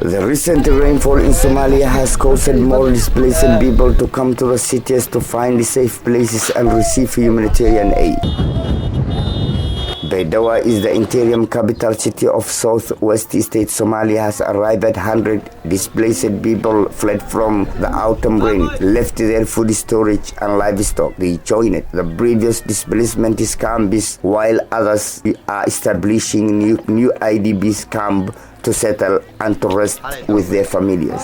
The recent rainfall in Somalia has caused more displaced people to come to the cities to find safe places and receive humanitarian aid. Baidoa is the interim capital city of southwest state Somalia. Has arrived at 100 displaced people fled from the autumn rain, left their food storage and livestock. They joined the previous displacement camps while others are establishing new IDPs camp to settle and to rest with their families.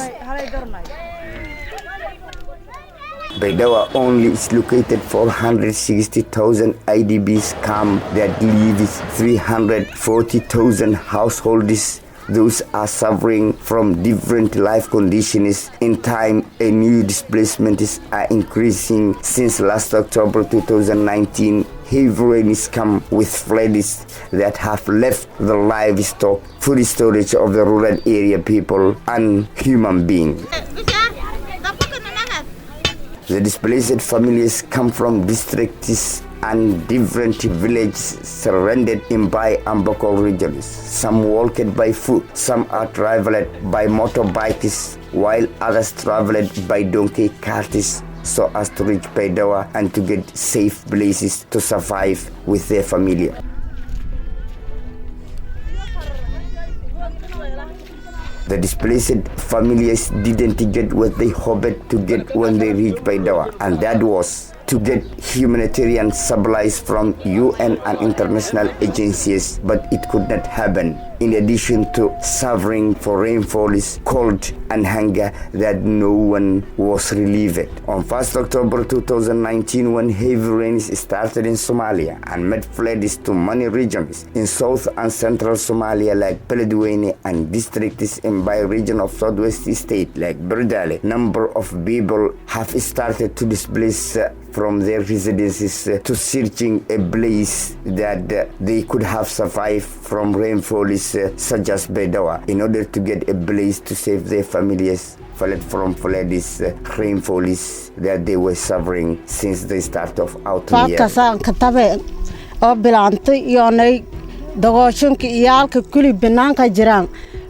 Baidoa only is located 460,000 IDPs camp that leaves 340,000 households. Those are suffering from different life conditions. In time, a new displacements are increasing. Since last October 2019, heavy rains come with floods that have left the livestock, food storage of the rural area people and human beings. The displaced families come from districts and different villages surrounded in by and Bokol regions. Some walked by foot, some are traveled by motorbikes, while others traveled by donkey carts so as to reach Baidoa and to get safe places to survive with their family. The displaced families didn't get what they hoped to get when they reached Baidoa, and that was to get humanitarian supplies from UN and international agencies, but it could not happen. In addition to suffering for rainfalls, cold and hunger that no one was relieved. On 1st October 2019, when heavy rains started in Somalia and made floods to many regions in south and central Somalia like Beledweyne and districts in by region of southwest state like Berdale, number of people have started to displace from their residences to searching a place that they could have survived from rainfalls such as Baidoa in order to get a place to save their families fled from floods, rainfalls that they were suffering since the start of autumn year.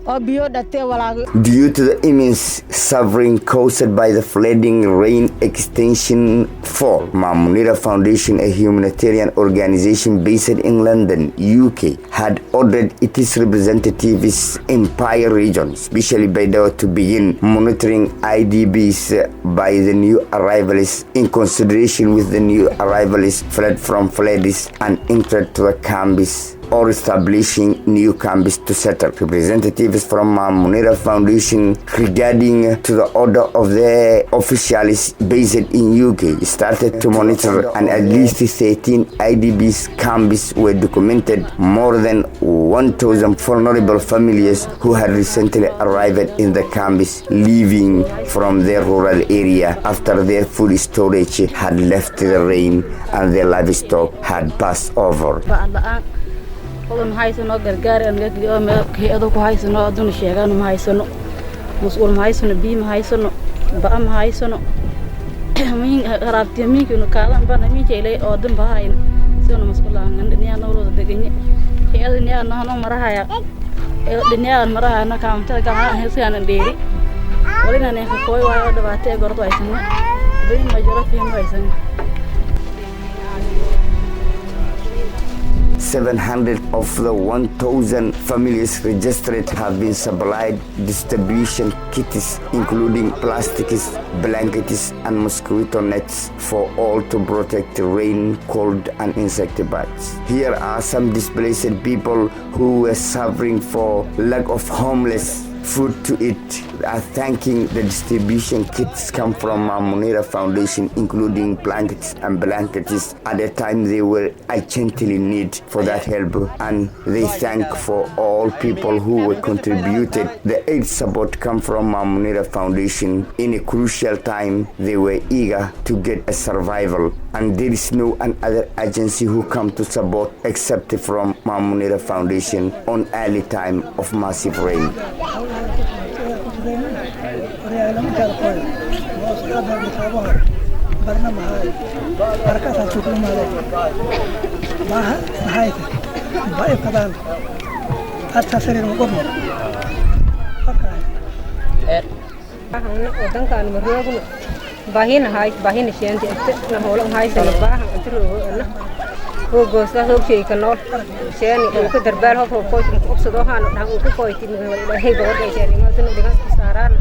Due to the immense suffering caused by the flooding rain extension fall, Mamunira Foundation, a humanitarian organization based in London, UK, had ordered its representatives in Paya region, especially Baidoa, to begin monitoring IDPs by the new arrivals in consideration with the new arrivals fled from floods and entered to the camps or establishing new camps to settle. Representatives from Munira Foundation regarding to the order of the officials based in UK started to monitor, and at least 13 IDPs camps were documented. More than 1,000 vulnerable families who had recently arrived in the camps leaving from their rural area after their food storage had left the rain and their livestock had passed over. Kolon haysano gargaar aan hay'ado ku haysano aduna sheegan ma haysano mas'uul ma haysano bi ma haysano ba ma haysano min raabti min kunu kaalan bana mi jeelay oo dan bahayn soo mas'uulaan dhiniya noloda deganye hay'ado niya nahno marahaya dhiniya marahana kaamta gacan heesan dheeri walina ne ka kooy waayo dhabaatay gordo aysan bay ma jiro fiim haysan. 700 of the 1,000 families registered have been supplied distribution kits, including plastics, blankets, and mosquito nets for all to protect rain, cold, and insect bites. Here are some displaced people who were suffering for lack of homeless food to eat are thanking the distribution kits come from Munira Foundation, including blankets and blankets at the time they were urgently need for that help, and they thank for all people who were contributed. The aid support come from Munira Foundation in a crucial time. They were eager to get a survival, and there is no another agency who come to support except from Munira Foundation on early time of massive rain. حتى سرير مقبل wadankan maroogun baahina sheenti na hoolan haysan baahan inta roogoosa hoogshayka nool sheeni oo ka darbaal hoof oo qoysado haan dhahan oo ku qoyti ilaahay gabadha sheeni ma tan dhigan saaraan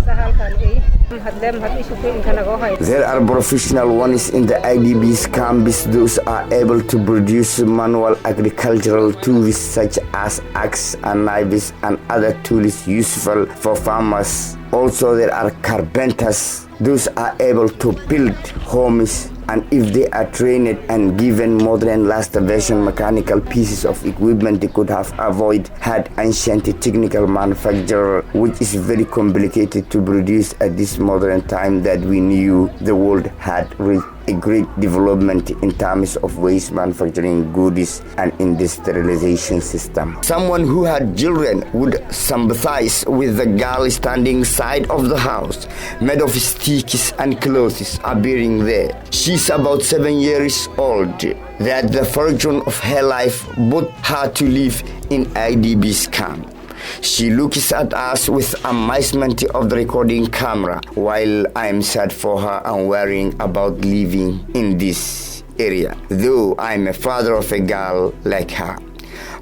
sahalkan ay There are professional ones in the IDBs camps. Those are able to produce manual agricultural tools such as axes and knives and other tools useful for farmers. Also, there are carpenters. Those are able to build homes, and if they are trained and given modern last version mechanical pieces of equipment, they could have avoided had ancient technical manufacture, which is very complicated to produce at this modern time that we knew the world had reached a great development in terms of waste manufacturing goods and industrialization system. Someone who had children would sympathize with the girl standing side of the house, made of sticks and clothes appearing there. She's about 7 years old. That the fortune of her life brought her to live in IDB's camp. She looks at us with amazement of the recording camera, while I'm sad for her and worrying about living in this area, though I'm a father of a girl like her.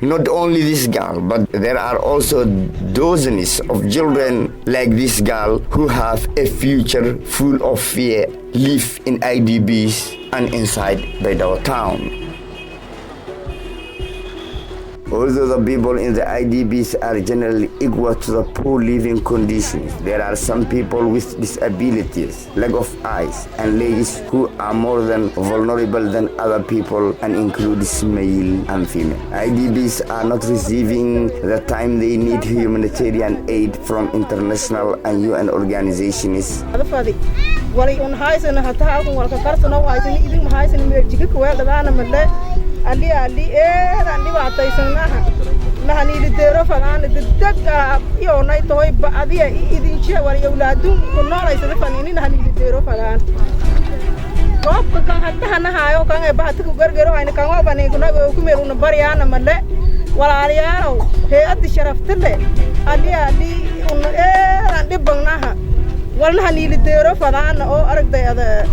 Not only this girl, but there are also dozens of children like this girl who have a future full of fear, live in IDBs and inside Baidoa town. Although the people in the IDBs are generally equal to the poor living conditions, there are some people with disabilities, lack of eyes and legs, who are more than vulnerable than other people and includes male and female. IDBs are not receiving the time they need humanitarian aid from international and UN organizations. Ali andi baataysanaha lahani deero fagaan dadka iyo nay toy baadiya idin jeewar awlaadun ku noolaysa faninin hani deero fagaan qofka kan hadana hayo kan ay baad ku gargaro ayna kan waa banay ku meeruna bariyana male walaalayaal hay'ad sharafta leh ali andi bangnaha walahani deero fagaan oo aragtayada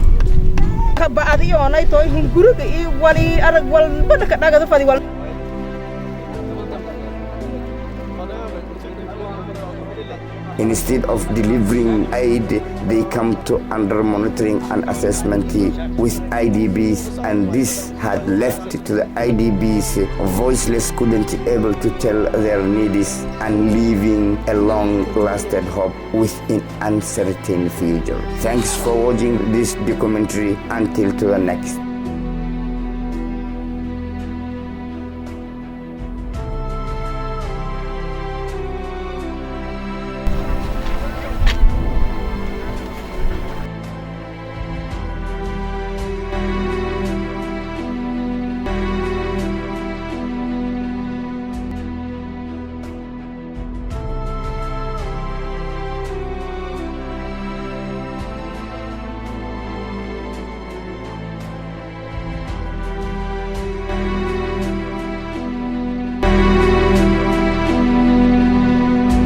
baadiyo onay toy hunguriga iyo wali arag walba ka dhagada fadi wal. Instead of delivering aid, they come to under monitoring and assessment with IDBs, and this had left to the IDBs voiceless, couldn't able to tell their needs and leaving a long-lasting hope with an uncertain future. Thanks for watching this documentary. Until to the next.